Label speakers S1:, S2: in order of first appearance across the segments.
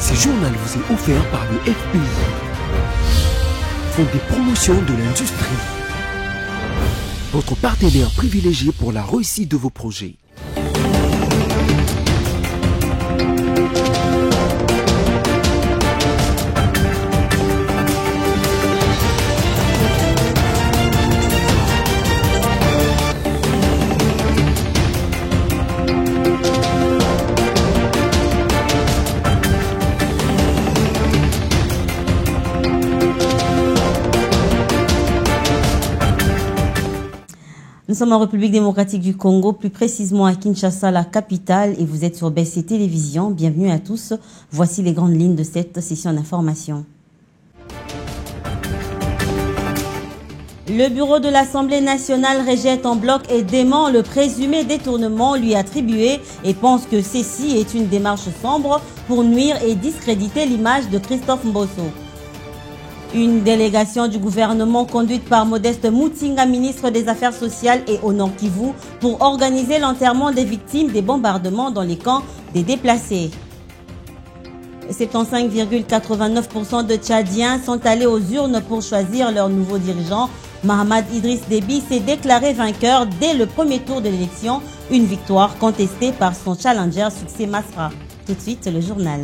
S1: Ce journal vous est offert par le FPI, Fonds des promotions de l'industrie, votre partenaire privilégié pour la réussite de vos projets.
S2: Nous sommes en République démocratique du Congo, plus précisément à Kinshasa, la capitale, et vous êtes sur BC Télévision. Bienvenue à tous. Voici les grandes lignes de cette session d'information. Le bureau de l'Assemblée nationale rejette en bloc et dément le présumé détournement lui attribué et pense que ceci est une démarche sombre pour nuire et discréditer l'image de Christophe Mbosso. Une délégation du gouvernement conduite par Modeste Moutinga, ministre des Affaires sociales et au Nord Kivu, pour organiser l'enterrement des victimes des bombardements dans les camps des déplacés. 75,89% de Tchadiens sont allés aux urnes pour choisir leur nouveau dirigeant. Mahamad Idriss Déby s'est déclaré vainqueur dès le premier tour de l'élection, une victoire contestée par son challenger Succès Masra. Tout de suite, le journal.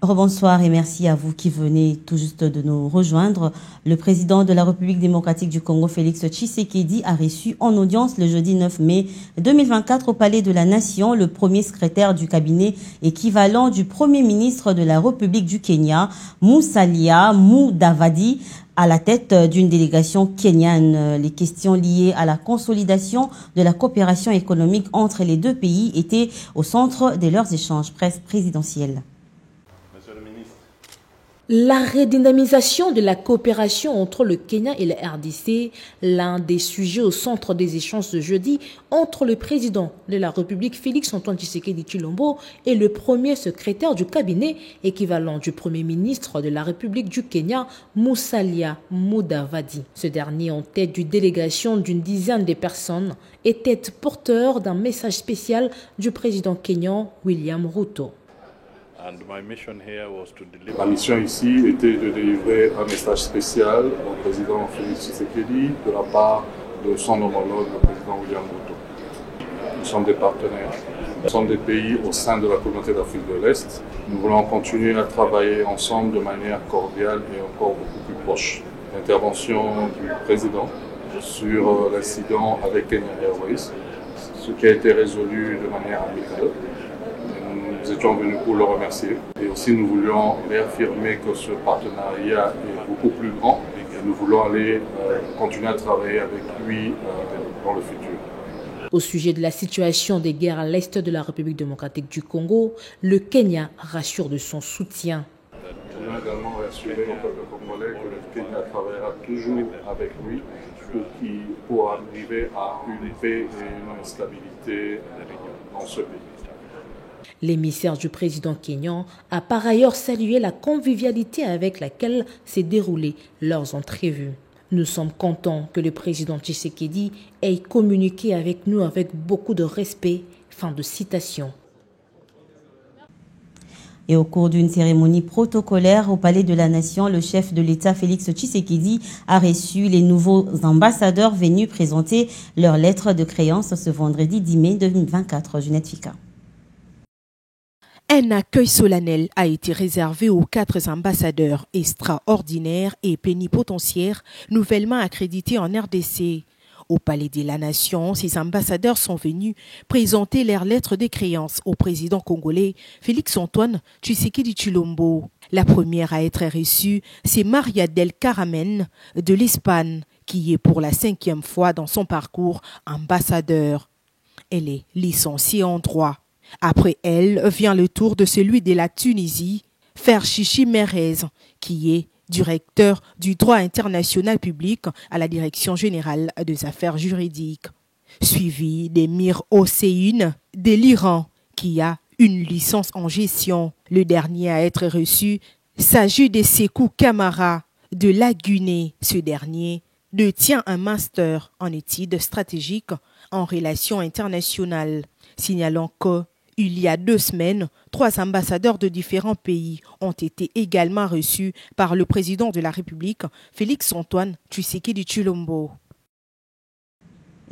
S2: Rebonsoir et merci à vous qui venez tout juste de nous rejoindre. Le président de la République démocratique du Congo, Félix Tshisekedi, a reçu en audience le jeudi 9 mai 2024 au Palais de la Nation le premier secrétaire du cabinet équivalent du Premier ministre de la République du Kenya, Musalia Mudavadi, à la tête d'une délégation kenyane. Les questions liées à la consolidation de la coopération économique entre les deux pays étaient au centre de leurs échanges présidentiels.
S3: La redynamisation de la coopération entre le Kenya et la RDC, l'un des sujets au centre des échanges de jeudi entre le président de la République Félix-Antoine Tshisekedi Tshilombo et le premier secrétaire du cabinet équivalent du Premier ministre de la République du Kenya, Musalia Mudavadi. Ce dernier, en tête d'une délégation d'une dizaine de personnes, était porteur d'un message spécial du président kenyan William Ruto.
S4: Ma mission ici était de délivrer un message spécial au président Félix Tshisekedi de la part de son homologue, le président William Ruto. Nous sommes des partenaires, nous sommes des pays au sein de la communauté d'Afrique de l'Est. Nous voulons continuer à travailler ensemble de manière cordiale et encore beaucoup plus proche. L'intervention du président sur l'incident avec Kenya Airways, ce qui a été résolu de manière amicale. Nous étions venus pour le remercier et aussi nous voulions réaffirmer que ce partenariat est beaucoup plus grand et nous voulons aller continuer à travailler avec lui dans le futur.
S3: Au sujet de la situation des guerres à l'est de la République démocratique du Congo, le Kenya rassure de son soutien.
S4: Nous voulons également rassurer au peuple congolais que le Kenya travaillera toujours avec lui pour arriver à une paix et une stabilité dans ce pays.
S3: L'émissaire du président kényan a par ailleurs salué la convivialité avec laquelle s'est déroulée leurs entrevues. Nous sommes contents que le président Tshisekedi ait communiqué avec nous avec beaucoup de respect. Fin de citation.
S2: Et au cours d'une cérémonie protocolaire au Palais de la Nation, le chef de l'État Félix Tshisekedi a reçu les nouveaux ambassadeurs venus présenter leurs lettres de créance ce vendredi 10 mai 2024. Junette Fika.
S5: Un accueil solennel a été réservé aux 4 ambassadeurs extraordinaires et plénipotentiaires nouvellement accrédités en RDC. Au Palais de la Nation, ces ambassadeurs sont venus présenter leurs lettres de créance au président congolais Félix-Antoine Tshisekedi Tshilombo. La première à être reçue, c'est Maria del Carmen de l'Espagne, qui est pour la 5e fois dans son parcours ambassadeur. Elle est licenciée en droit. Après elle vient le tour de celui de la Tunisie, Ferchichi Merez, qui est directeur du droit international public à la Direction générale des affaires juridiques. Suivi d'Emir Hossein de l'Iran, qui a une licence en gestion. Le dernier à être reçu s'agit de Sekou Kamara de la Guinée. Ce dernier détient un master en études stratégiques en relations internationales, signalant que Il y a 2 semaines, 3 ambassadeurs de différents pays ont été également reçus par le président de la République, Félix-Antoine Tshisekedi Tshilombo.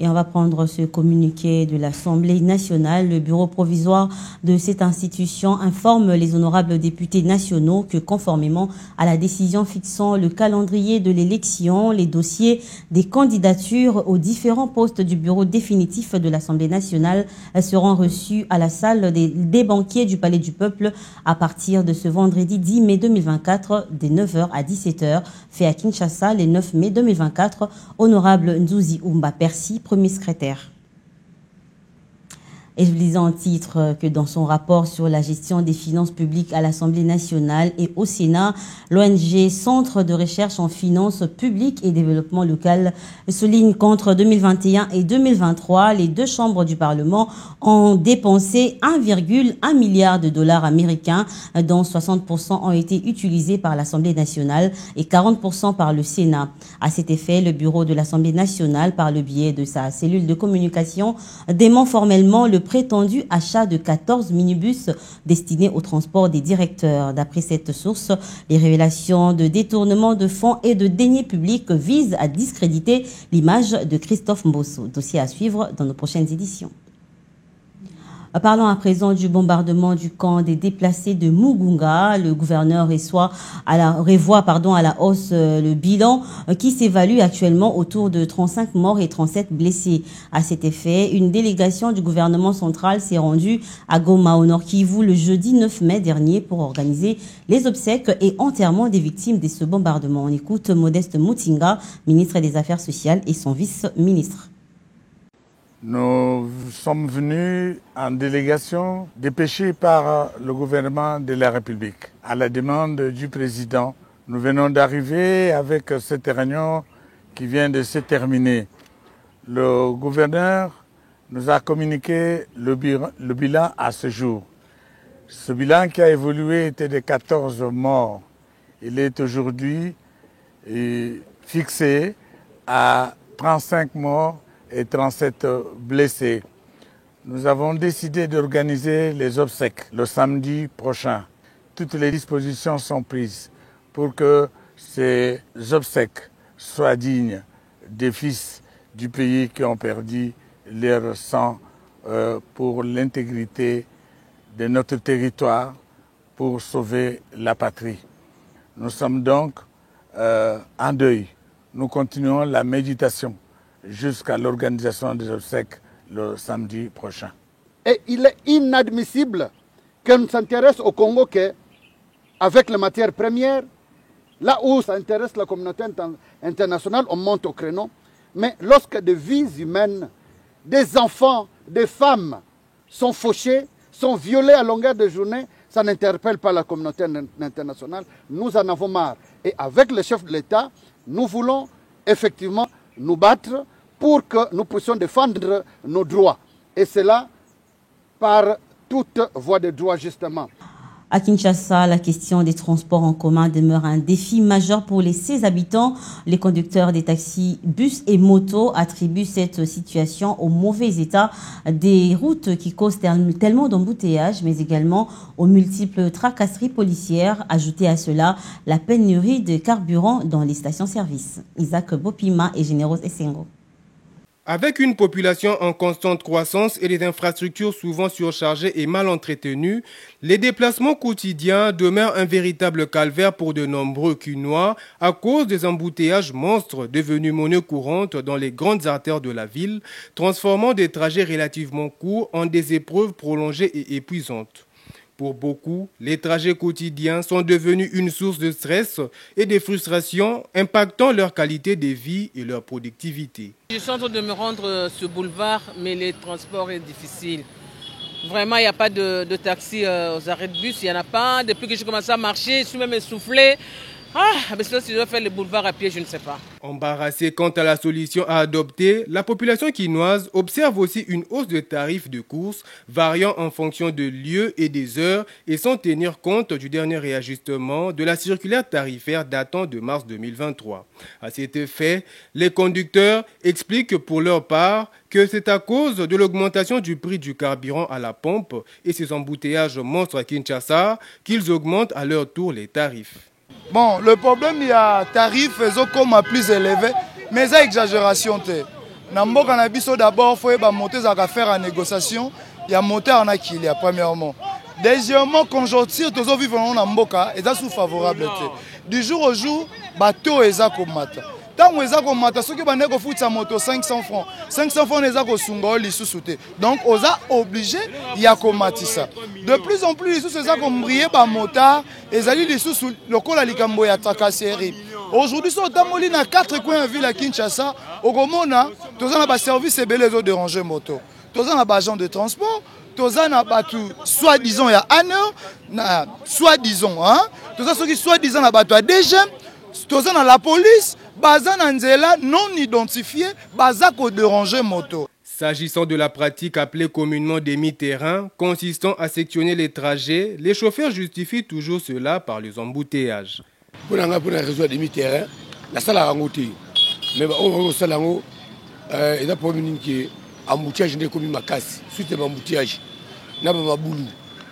S2: Et on va prendre ce communiqué de l'Assemblée nationale. Le bureau provisoire de cette institution informe les honorables députés nationaux que conformément à la décision fixant le calendrier de l'élection, les dossiers des candidatures aux différents postes du bureau définitif de l'Assemblée nationale seront reçus à la salle des banquiers du Palais du Peuple à partir de ce vendredi 10 mai 2024 de 9h à 17h, fait à Kinshasa le 9 mai 2024. Honorable Nzouzi Oumba Persi, premier secrétaire. Et je lisais en titre que dans son rapport sur la gestion des finances publiques à l'Assemblée nationale et au Sénat, l'ONG Centre de recherche en finances publiques et développement local souligne qu'entre 2021 et 2023, les 2 chambres du Parlement ont dépensé 1,1 milliard de dollars américains, dont 60% ont été utilisés par l'Assemblée nationale et 40% par le Sénat. À cet effet, le bureau de l'Assemblée nationale, par le biais de sa cellule de communication, dément formellement le prétendu achat de 14 minibus destinés au transport des directeurs. D'après cette source, les révélations de détournement de fonds et de deniers publics visent à discréditer l'image de Christophe Mbosso. Dossier à suivre dans nos prochaines éditions. Parlons à présent du bombardement du camp des déplacés de Mugunga. Le gouverneur revoit à la hausse le bilan qui s'évalue actuellement autour de 35 morts et 37 blessés. À cet effet, une délégation du gouvernement central s'est rendue à Goma, au Nord Kivu, le jeudi 9 mai dernier pour organiser les obsèques et enterrements des victimes de ce bombardement. On écoute Modeste Mutinga, ministre des Affaires sociales, et son vice-ministre.
S6: Nous sommes venus en délégation dépêchée par le gouvernement de la République. À la demande du président, nous venons d'arriver avec cette réunion qui vient de se terminer. Le gouverneur nous a communiqué le bilan à ce jour. Ce bilan qui a évolué était de 14 morts. Il est aujourd'hui fixé à 35 morts et 37 blessés. Nous avons décidé d'organiser les obsèques le samedi prochain. Toutes les dispositions sont prises pour que ces obsèques soient dignes des fils du pays qui ont perdu leur sang pour l'intégrité de notre territoire, pour sauver la patrie. Nous sommes donc en deuil. Nous continuons la méditation jusqu'à l'organisation des obsèques le samedi prochain.
S7: Et il est inadmissible qu'on s'intéresse au Congo qu'avec les matières premières, là où ça intéresse la communauté internationale, on monte au créneau. Mais lorsque des vies humaines, des enfants, des femmes sont fauchés, sont violés à longueur de journée, ça n'interpelle pas la communauté internationale. Nous en avons marre. Et avec le chef de l'État, nous voulons effectivement nous battre pour que nous puissions défendre nos droits. Et cela par toute voie de droit, justement.
S2: À Kinshasa, la question des transports en commun demeure un défi majeur pour les 16 habitants. Les conducteurs des taxis, bus et motos attribuent cette situation au mauvais état des routes qui causent tellement d'embouteillages, mais également aux multiples tracasseries policières. Ajoutez à cela la pénurie de carburant dans les stations-service. Isaac Bopima et Généros Essengo.
S8: Avec une population en constante croissance et des infrastructures souvent surchargées et mal entretenues, les déplacements quotidiens demeurent un véritable calvaire pour de nombreux Cunois à cause des embouteillages monstres devenus monnaie courante dans les grandes artères de la ville, transformant des trajets relativement courts en des épreuves prolongées et épuisantes. Pour beaucoup, les trajets quotidiens sont devenus une source de stress et de frustration, impactant leur qualité de vie et leur productivité.
S9: Je suis en train de me rendre sur ce boulevard, mais les transports sont difficiles. Vraiment, il n'y a pas de taxi aux arrêts de bus, il n'y en a pas. Depuis que j'ai commencé à marcher, je suis même essoufflé. Mais sinon, si je dois faire le boulevard à pied, je ne sais pas.
S8: Embarrassée quant à la solution à adopter, la population quinoise observe aussi une hausse de tarifs de course variant en fonction de lieu et des heures et sans tenir compte du dernier réajustement de la circulaire tarifaire datant de mars 2023. À cet effet, les conducteurs expliquent pour leur part que c'est à cause de l'augmentation du prix du carburant à la pompe et ses embouteillages monstres à Kinshasa qu'ils augmentent à leur tour les tarifs.
S10: Bon, le problème, il y a tarifs comme plus élevés, mais il y a exagération. Namboka na biso d'abord, il faut monter à faire en négociation. Il y a monté en Akilia, premièrement. Deuxièmement, conjoncture, tous vivre en Namboka, et ça sous favorable. Du jour au jour, bateau est à combattre. Tant que vous avez ceux qui ont fait moto 500 francs, 500 francs, ils ont donc, on a obligé de ça. De plus en plus, ils ont brillé par motard, et ils ont le col à l'Ikambo et à Takaseri. Aujourd'hui, ils sont dans 4 coins de ville à Kinshasa. Au Gomona, tous ont un service et les autres déranger moto. Tous ont un agent de transport. Tous ont soi-disant il y a un an, soi-disant, tous ont ceux qui soi-disant à des jeunes, tous ont la police. Non identifié, déranger moto.
S8: S'agissant de la pratique appelée communément des mi-terrains, consistant à sectionner les trajets, les chauffeurs justifient toujours cela par les embouteillages.
S11: Pour la raison des mi-terrains, la salle a rengoté. Mais on va salle en il y a pour une qui embouteillage n'est comme ma casse, suite à l'embouteillage. N'a pas ma boulou.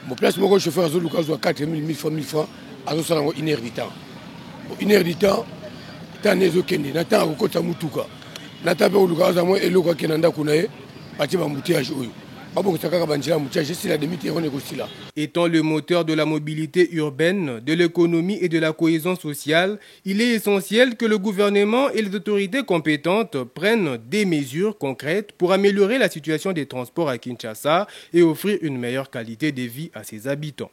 S11: Mon place, mon chauffeur a zoulou 4 000, 1000 francs, à la salle en 1 heure du temps. 1 heure du temps. Tanezo kende na ta kokota mutuka na ta be uluka za mo eloko kenanda kunae bati ba mutiage oyo babo kutaka banjira mutiage c'est la demi-terre négocier.
S8: Étant le moteur de la mobilité urbaine, de l'économie et de la cohésion sociale, il est essentiel que le gouvernement et les autorités compétentes prennent des mesures concrètes pour améliorer la situation des transports à Kinshasa et offrir une meilleure qualité de vie à ses habitants.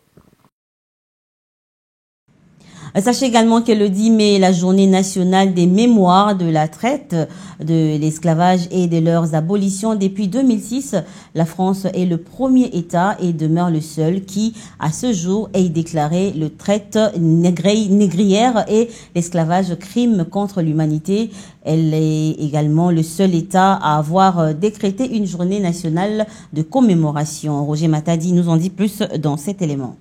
S2: Sachez également que le 10 mai est la journée nationale des mémoires de la traite, de l'esclavage et de leurs abolitions. Depuis 2006, la France est le premier État et demeure le seul qui, à ce jour, ait déclaré le traite négrière et l'esclavage crime contre l'humanité. Elle est également le seul État à avoir décrété une journée nationale de commémoration. Roger Matadi nous en dit plus dans cet élément.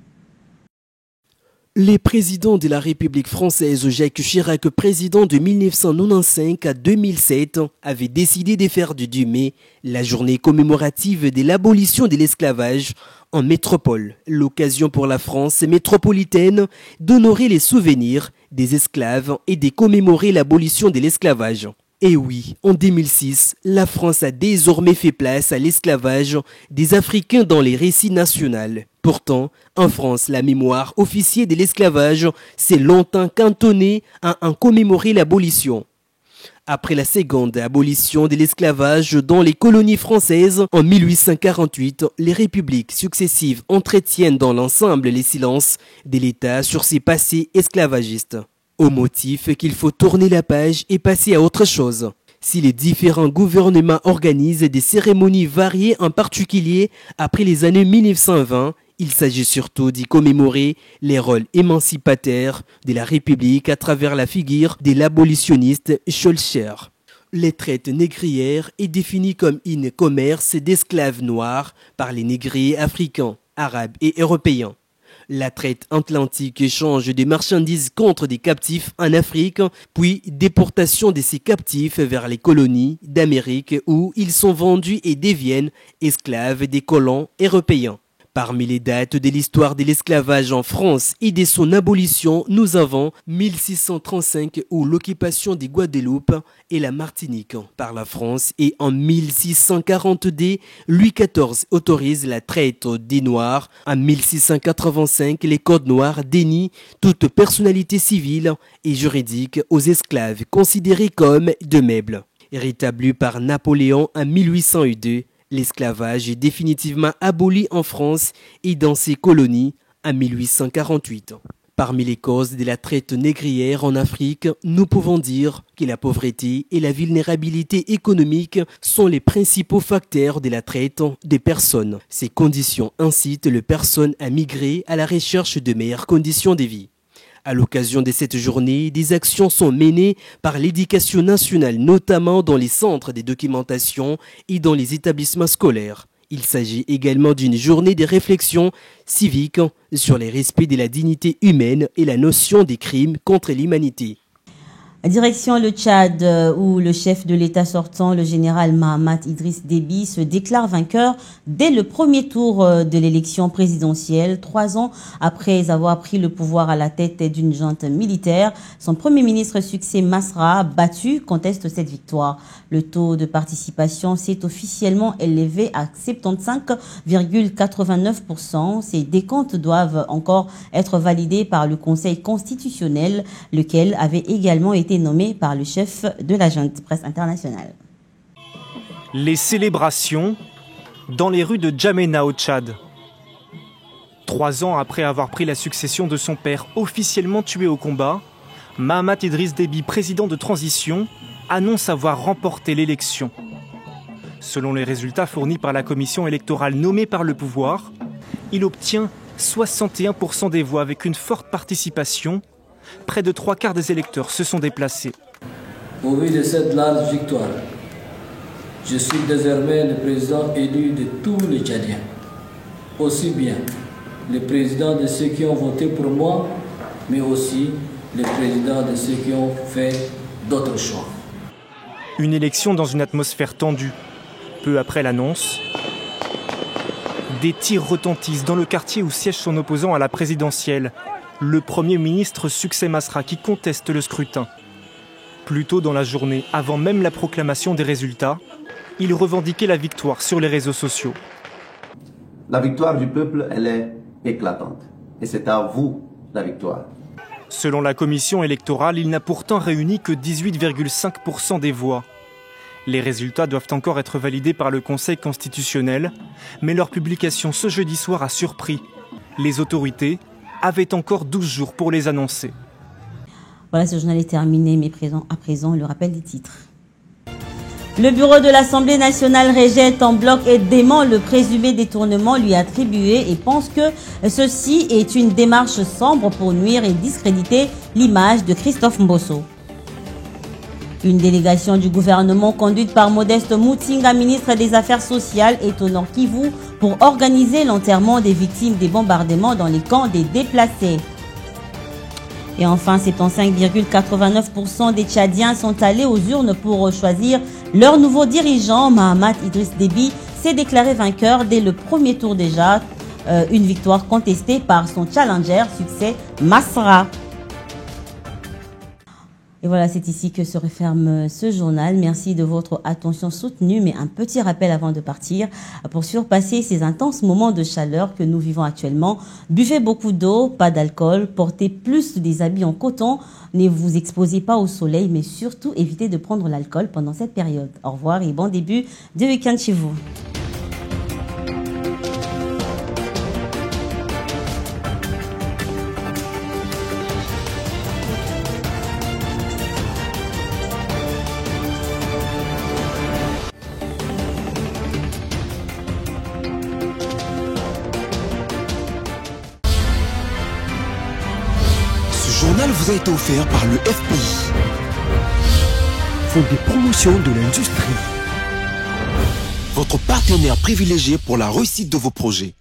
S1: Les présidents de la République française, Jacques Chirac, président de 1995 à 2007, avaient décidé de faire du 10 mai la journée commémorative de l'abolition de l'esclavage en métropole. L'occasion pour la France métropolitaine d'honorer les souvenirs des esclaves et de commémorer l'abolition de l'esclavage. Et oui, en 2006, la France a désormais fait place à l'esclavage des Africains dans les récits nationaux. Pourtant, en France, la mémoire officielle de l'esclavage s'est longtemps cantonnée à en commémorer l'abolition. Après la seconde abolition de l'esclavage dans les colonies françaises en 1848, les républiques successives entretiennent dans l'ensemble les silences de l'État sur ses passés esclavagistes, au motif qu'il faut tourner la page et passer à autre chose. Si les différents gouvernements organisent des cérémonies variées, en particulier après les années 1920, il s'agit surtout d'y commémorer les rôles émancipateurs de la République à travers la figure de l'abolitionniste Schœlcher. Les traites négrières est définie comme un commerce d'esclaves noirs par les négriers africains, arabes et européens. La traite atlantique échange des marchandises contre des captifs en Afrique, puis déportation de ces captifs vers les colonies d'Amérique où ils sont vendus et deviennent esclaves des colons européens. Parmi les dates de l'histoire de l'esclavage en France et de son abolition, nous avons 1635 où l'occupation des Guadeloupe et la Martinique par la France et en 1642, Louis XIV autorise la traite des Noirs. En 1685, les codes noirs dénient toute personnalité civile et juridique aux esclaves considérés comme de meubles. Rétabli par Napoléon en 1802, l'esclavage est définitivement aboli en France et dans ses colonies en 1848. Parmi les causes de la traite négrière en Afrique, nous pouvons dire que la pauvreté et la vulnérabilité économique sont les principaux facteurs de la traite des personnes. Ces conditions incitent les personnes à migrer à la recherche de meilleures conditions de vie. À l'occasion de cette journée, des actions sont menées par l'Éducation nationale, notamment dans les centres de documentation et dans les établissements scolaires. Il s'agit également d'une journée de réflexion civique sur les respects de la dignité humaine et la notion des crimes contre l'humanité.
S2: Direction le Tchad, où le chef de l'État sortant, le général Mahamat Idriss Déby, se déclare vainqueur dès le premier tour de l'élection présidentielle, 3 ans après avoir pris le pouvoir à la tête d'une junte militaire. Son premier ministre succès Masra, battu, conteste cette victoire. Le taux de participation s'est officiellement élevé à 75,89%. Ces décomptes doivent encore être validés par le Conseil constitutionnel, lequel avait également été nommé par le chef de l'agence presse internationale.
S12: Les célébrations dans les rues de Djamena au Tchad. 3 ans après avoir pris la succession de son père officiellement tué au combat, Mahamat Idriss Déby, président de transition, annonce avoir remporté l'élection. Selon les résultats fournis par la commission électorale nommée par le pouvoir, il obtient 61% des voix avec une forte participation. Près de 3/4 des électeurs se sont déplacés.
S13: Au vu de cette large victoire, je suis désormais le président élu de tous les Tchadiens. Aussi bien le président de ceux qui ont voté pour moi, mais aussi le président de ceux qui ont fait d'autres choix.
S12: Une élection dans une atmosphère tendue. Peu après l'annonce, des tirs retentissent dans le quartier où siège son opposant à la présidentielle, le Premier ministre Succès Masra, qui conteste le scrutin. Plus tôt dans la journée, avant même la proclamation des résultats, il revendiquait la victoire sur les réseaux sociaux.
S14: La victoire du peuple, elle est éclatante. Et c'est à vous la victoire.
S12: Selon la commission électorale, il n'a pourtant réuni que 18,5% des voix. Les résultats doivent encore être validés par le Conseil constitutionnel, mais leur publication ce jeudi soir a surpris. Les autorités avaient encore 12 jours pour les annoncer.
S2: Voilà, ce journal est terminé, mais à présent, le rappel des titres. Le bureau de l'Assemblée nationale rejette en bloc et dément le présumé détournement lui attribué et pense que ceci est une démarche sombre pour nuire et discréditer l'image de Christophe Mbosso. Une délégation du gouvernement conduite par Modeste Moutinga, ministre des Affaires sociales, est au Nord Kivu pour organiser l'enterrement des victimes des bombardements dans les camps des déplacés. Et enfin, 75,89% des Tchadiens sont allés aux urnes pour choisir leur nouveau dirigeant. Mahamat Idriss Déby s'est déclaré vainqueur dès le premier tour déjà. Une victoire contestée par son challenger, Succès Masra. Et voilà, c'est ici que se referme ce journal. Merci de votre attention soutenue, mais un petit rappel avant de partir. Pour surpasser ces intenses moments de chaleur que nous vivons actuellement, buvez beaucoup d'eau, pas d'alcool, portez plus des habits en coton, ne vous exposez pas au soleil, mais surtout évitez de prendre l'alcool pendant cette période. Au revoir et bon début de week-end chez vous.
S15: Ce journal vous a été offert par le FPI, Fonds de promotion de l'industrie, votre partenaire privilégié pour la réussite de vos projets.